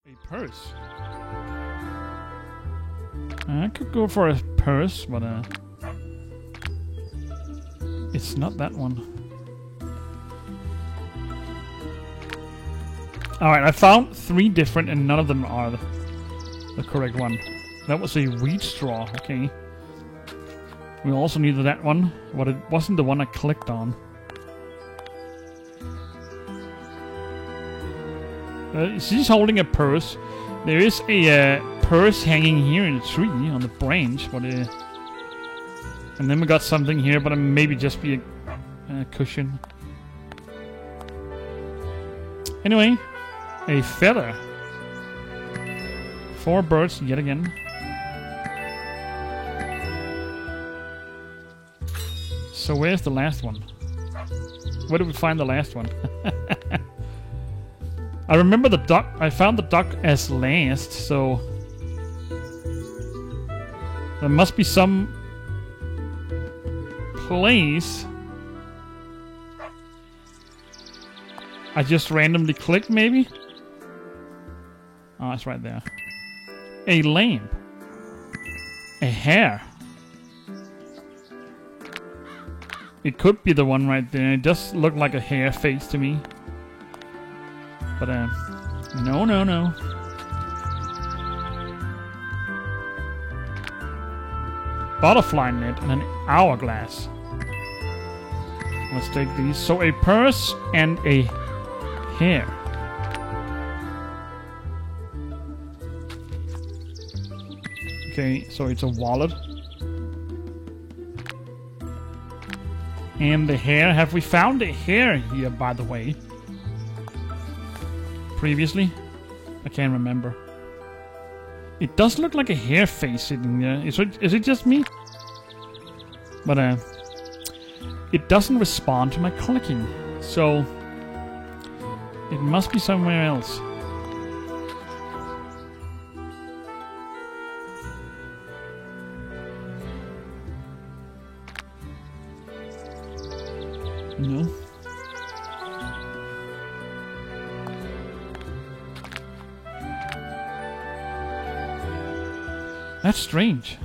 A purse. I could go for a purse, but it's not that one. Alright, I found 3 different and none of them are the correct one. That was a wheat straw, okay. We also needed that one, but it wasn't the one I clicked on. She's holding a purse. There is a purse hanging here in a tree on the branch, but and then we got something here, but maybe just be a cushion. Anyway, a feather. 4 birds yet again. So where's the last one? Where did we find the last one? I remember the duck. I found the duck as last, so there must be some place I just randomly clicked, maybe? Oh, it's right there. A lamp. A hair. It could be the one right there. It does look like a hair face to me. But, no. Butterfly net and an hourglass. Let's take these. So a purse and a hair. Okay, so it's a wallet. And the hair. Have we found a hair here, by the way? Previously? I can't remember. It does look like a hair face sitting there. Is it just me? But it doesn't respond to my clicking. So it must be somewhere else. No. That's strange.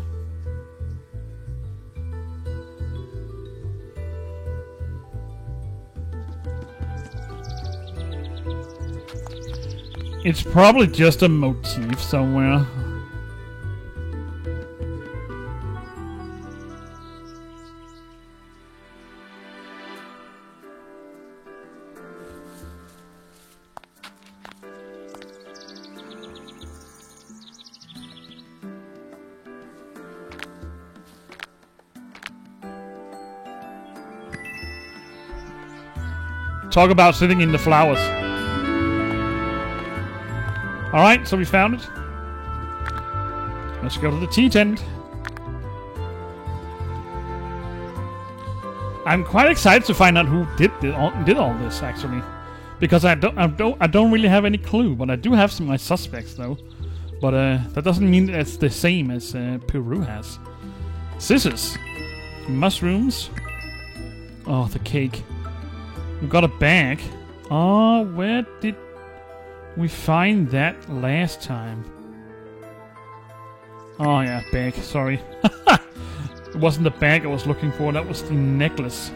It's probably just a motif somewhere. Talk about sitting in the flowers. Alright, so we found it. Let's go to the tea tent. I'm quite excited to find out who did all this, actually. Because I don't really have any clue, but I do have some of my suspects, though. But that doesn't mean that it's the same as Peru has. Scissors. Mushrooms. Oh, the cake. We got a bag. Oh, where did we find that last time? Oh yeah, bag. Sorry. It wasn't the bag I was looking for. That was the necklace.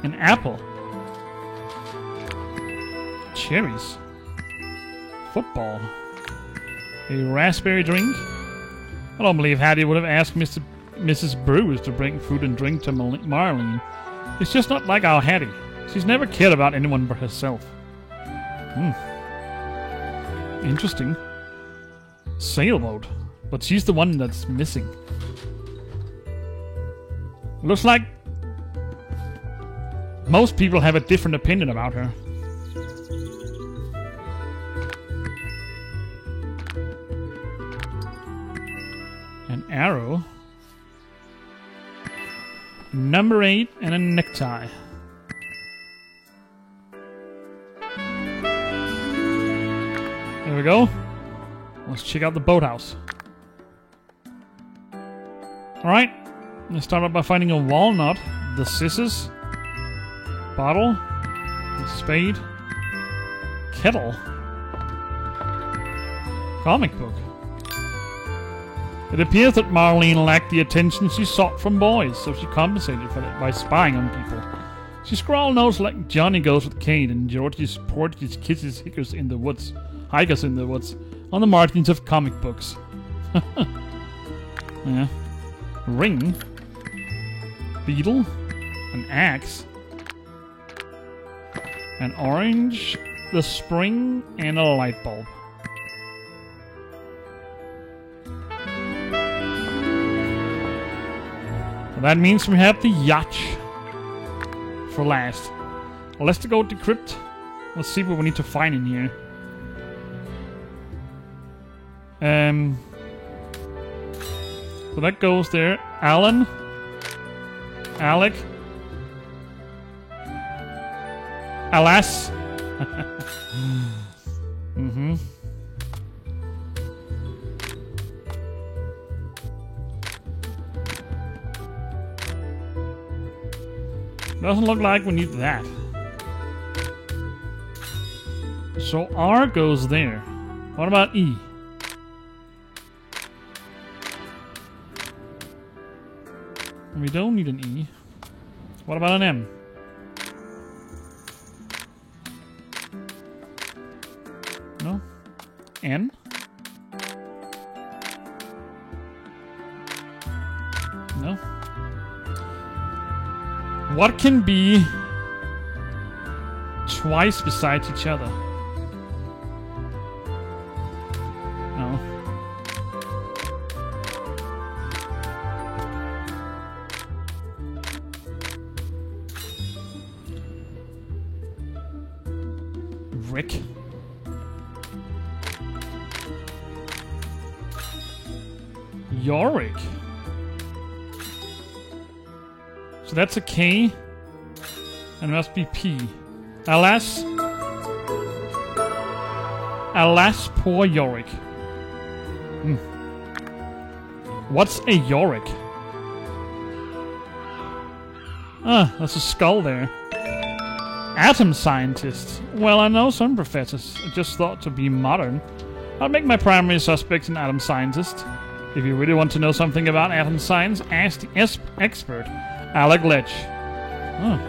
An apple. Cherries. Football. A raspberry drink. I don't believe Hattie would have asked Mrs. Brewers to bring food and drink to Marlene. It's just not like our Hattie. She's never cared about anyone but herself. Interesting. Sailboat. But she's the one that's missing. Looks like most people have a different opinion about her. An arrow. Number 8 and a necktie. There we go. Let's check out the boathouse. Alright. Let's start out by finding a walnut, the scissors, bottle, the spade, kettle, Comic book. It appears that Marlene lacked the attention she sought from boys, so she compensated for it by spying on people. She scrawled notes like Johnny goes with Kate and Porgy's kisses hikers in the woods on the margins of comic books. Yeah. Ring. Beetle. An axe. An orange. The spring. And a light bulb. So that means we have the yacht for last. Well, let's go decrypt. Let's see what we need to find in here. So that goes there. Alan. Alec. Alas. Mm-hmm. Doesn't look like we need that. So R goes there. What about E? We don't need an E. What about an M? No? N? No? What can be twice besides each other? No. Rick. Yorick. So that's a K. And it must be P. Alas. Alas, poor Yorick. What's a Yorick? Ah, that's a skull there. Atom scientist. Well, I know some professors. I just thought to be modern. I'll make my primary suspect an atom scientist. If you really want to know something about atom science, ask the expert, Alec Letch. Oh.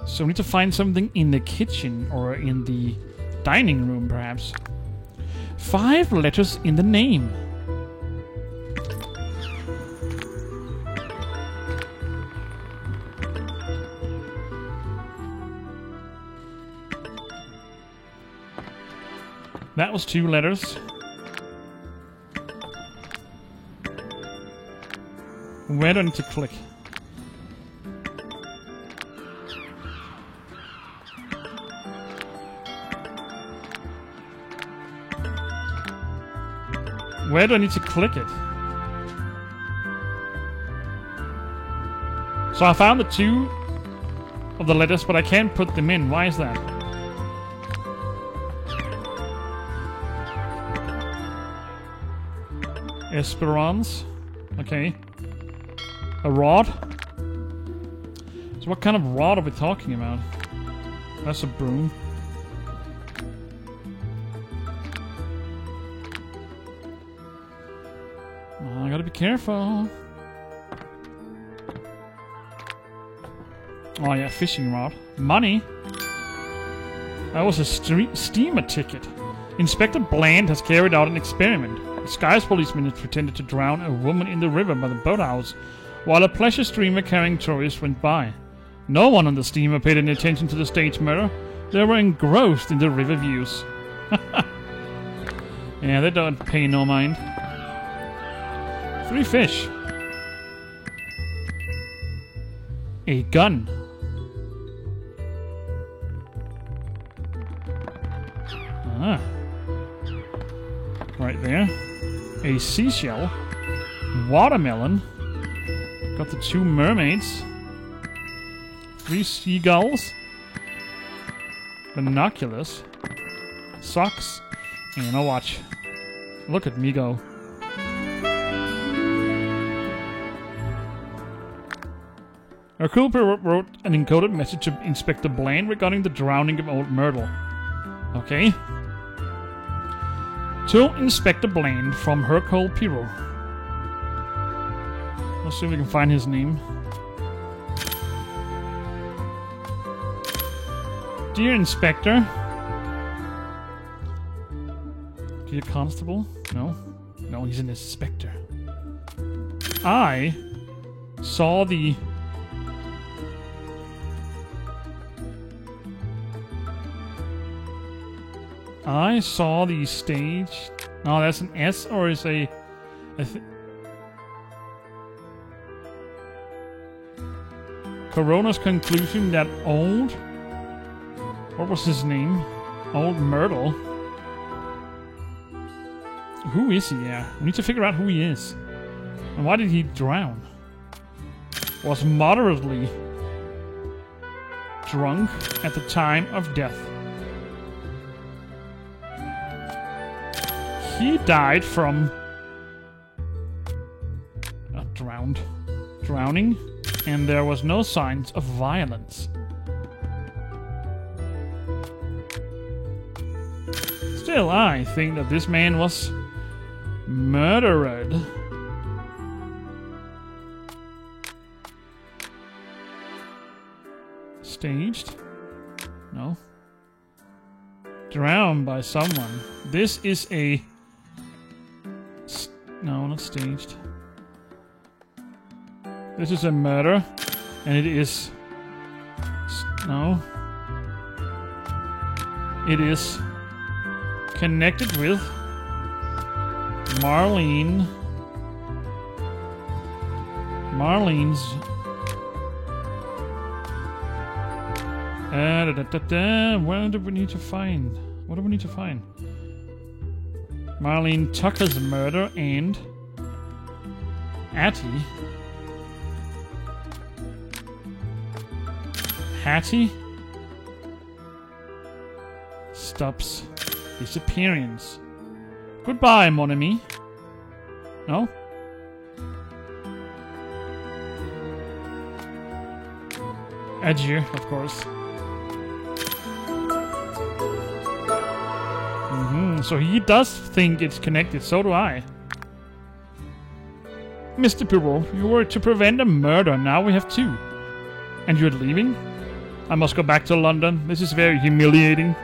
So we need to find something in the kitchen or in the dining room, perhaps. 5 letters in the name. That was 2 letters. Where do I need to click? Where do I need to click it? So I found the 2 of the letters, but I can't put them in. Why is that? Esperance. Okay. A rod? So what kind of rod are we talking about? That's a broom. Oh, I gotta be careful. Oh yeah, fishing rod. Money? That was a steamer ticket. Inspector Bland has carried out an experiment. A disguised policeman has pretended to drown a woman in the river by the boathouse, while a pleasure steamer carrying tourists went by. No one on the steamer paid any attention to the stage murder. They were engrossed in the river views. Yeah, they don't pay no mind. 3 fish. A gun. Ah. Right there. A seashell. Watermelon. Got the 2 mermaids. 3 seagulls. Binoculars. Socks. And a watch. Look at me go. Hercule Poirot wrote an encoded message to Inspector Bland regarding the drowning of old Myrtle. Okay. To Inspector Bland from Hercule Poirot. Let's see if we can find his name. Dear Inspector. Dear Constable? No. No, he's an inspector. I saw the... stage... No, that's an S, or is a... Coroner's conclusion that old... What was his name? Old Myrtle. Who is he? Yeah, we need to figure out who he is. And why did he drown? Was moderately drunk at the time of death. He died from drowning, and there was no signs of violence. Still, I think that this man was murdered. Staged? No. Drowned by someone. This is a... No, not staged. This is a murder. And it is... No. It is connected with Marlene's... What do we need to find? What do we need to find? Marlene Tucker's murder and Hattie stops disappearance. Goodbye, mon ami. No? Adieu, of course. So he does think it's connected, so do I. Mr. Poirot, you were to prevent a murder, now we have two. And you're leaving? I must go back to London. This is very humiliating.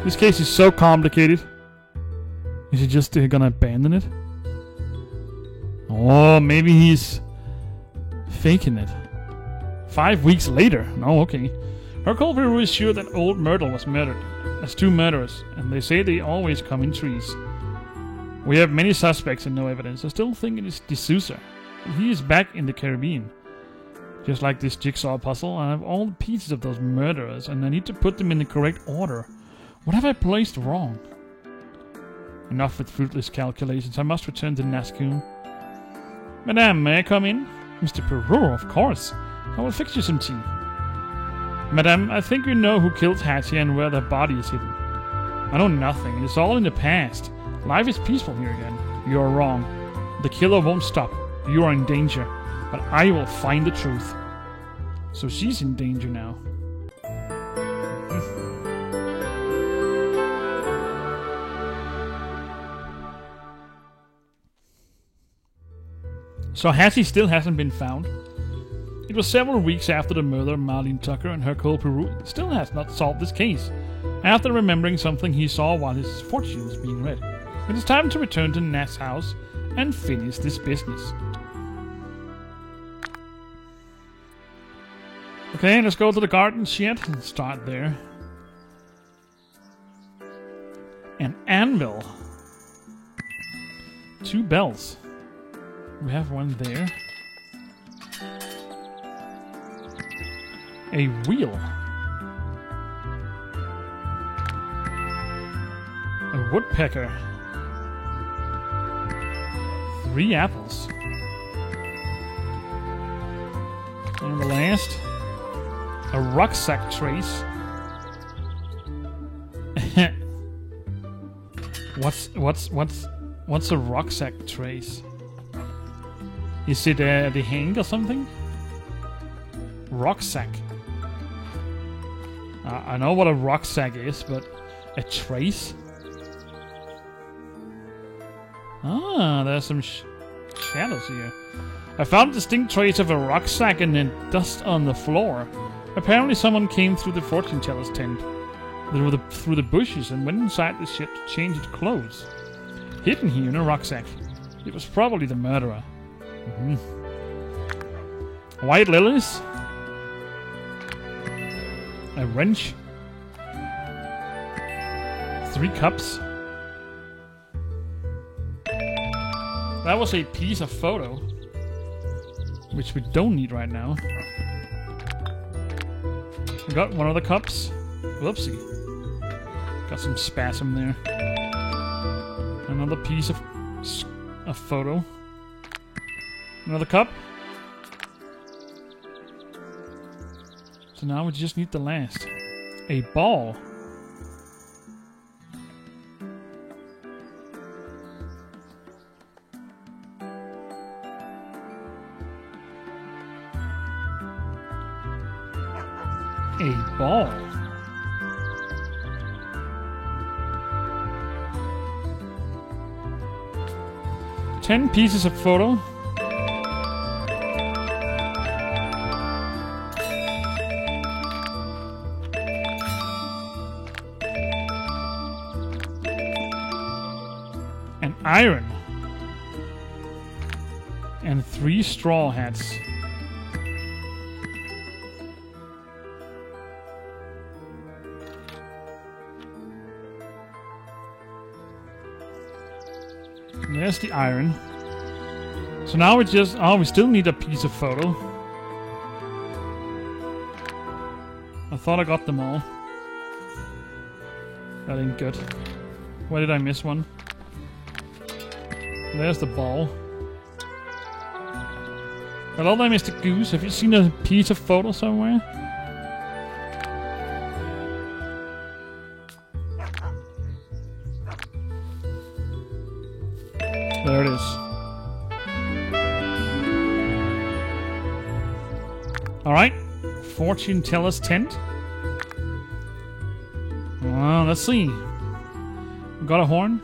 This case is so complicated. Is he just gonna abandon it? Oh, maybe he's faking it. 5 weeks later. No, okay. Hercule Poirot is sure that old Myrtle was murdered. As two murderers, and they say they always come in threes. We have many suspects and no evidence. I still think it is D'Souza. He is back in the Caribbean. Just like this jigsaw puzzle, I have all the pieces of those murderers, and I need to put them in the correct order. What have I placed wrong? Enough with fruitless calculations. I must return to Nascombe. Madame, may I come in? Mr. Poirot, of course. I will fix you some tea. Madame, I think you know who killed Hattie and where their body is hidden. I know nothing. It's all in the past. Life is peaceful here again. You are wrong. The killer won't stop. You are in danger. But I will find the truth. So she's in danger now. So Hattie still hasn't been found. It was several weeks after the murder of Marlene Tucker, and Hercule Poirot still has not solved this case. After remembering something he saw while his fortune was being read, it is time to return to Nat's house and finish this business. Okay, let's go to the garden shed and start there. An anvil. 2 bells. We have one there. A wheel. A woodpecker. 3 apples. And the last, a rucksack trace. What's a rucksack trace? Is it the hang or something? Rucksack. I know what a rucksack is, but a trace? Ah, there's some shadows here. I found distinct trace of a rucksack and then dust on the floor. Apparently someone came through the fortune teller's tent. Through the bushes and went inside the shed to change its clothes. Hidden here in a rucksack. It was probably the murderer. White lilies. A wrench. 3 cups. That was a piece of photo, which we don't need right now. We got one of the cups. Whoopsie. Got some spasm there. Another piece of photo. Another cup. So now we just need the last. A ball. A ball. Ten pieces of photo. An iron. And 3 straw hats. There's the iron. So now we just... Oh, we still need a piece of photo. I thought I got them all. That ain't good. Why did I miss one? There's the ball. Hello there, Mr. Goose. Have you seen a piece of photo somewhere? There it is. Alright. Fortune teller's tent. Let's see. We got a horn.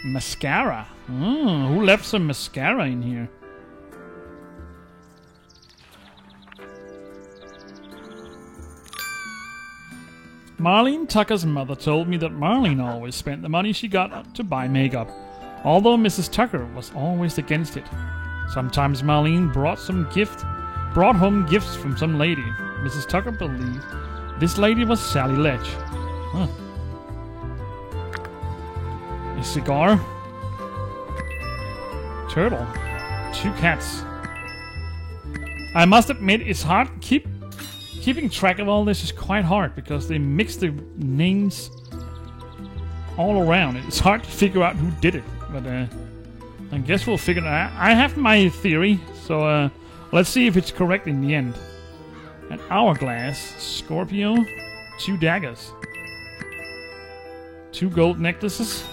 Mascara. Oh, who left some mascara in here? Marlene Tucker's mother told me that Marlene always spent the money she got to buy makeup. Although Mrs. Tucker was always against it. Sometimes Marlene brought home gifts from some lady. Mrs. Tucker believed this lady was Sally Ledge. Huh. A cigar. Turtle. 2 cats. I must admit it's hard. Keeping track of all this is quite hard because they mix the names all around. It's hard to figure out who did it. But I guess we'll figure it out. I have my theory, so let's see if it's correct in the end. An hourglass, Scorpio, 2 daggers, 2 gold necklaces,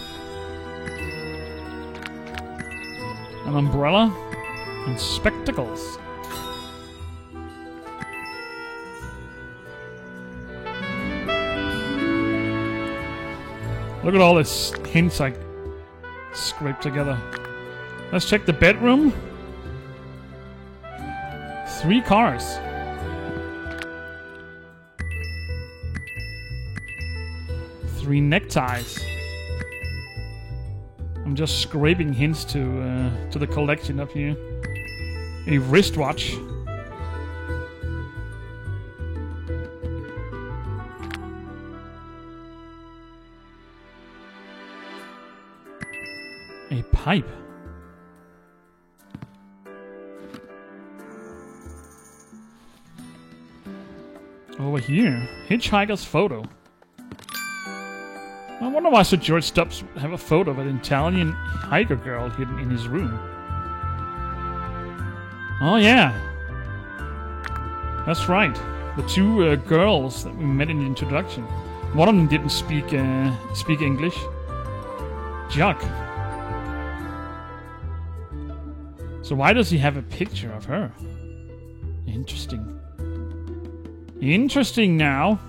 an umbrella, and spectacles. Look at all this hints I scraped together. Let's check the bedroom. 3 cars. 3 neckties. I'm just scraping hints to the collection up here. A wristwatch. A pipe. Over here, hitchhiker's photo. I wonder why Sir George Stubbs have a photo of an Italian hiker girl hidden in his room. Oh yeah, that's right. The 2 girls that we met in the introduction. One of them didn't speak English. Jock. So why does he have a picture of her? Interesting. Interesting now.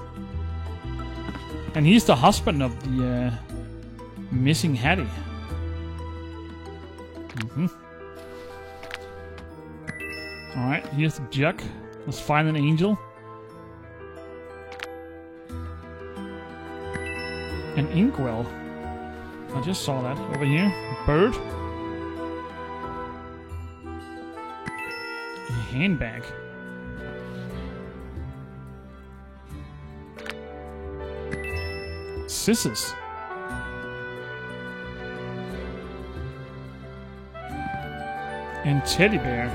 And he's the husband of the missing Hattie. Alright, here's the jug. Let's find an angel. An inkwell. I just saw that over here. Bird. A handbag. Scissors. And teddy bear.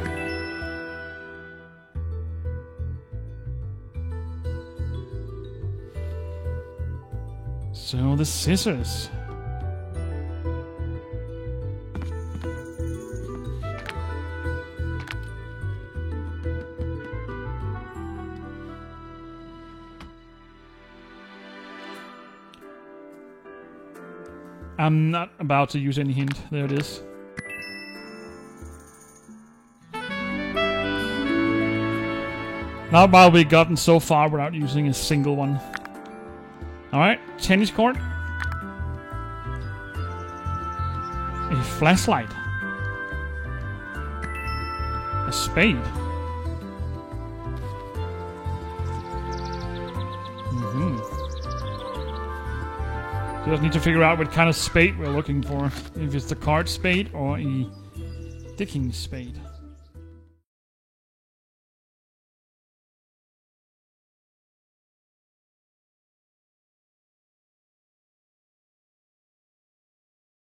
So the scissors. I'm not about to use any hint. There it is. Now about we've gotten so far without using a single one. Alright, tennis court. A flashlight. A spade. Just need to figure out what kind of spade we're looking for. If it's the card spade or a digging spade.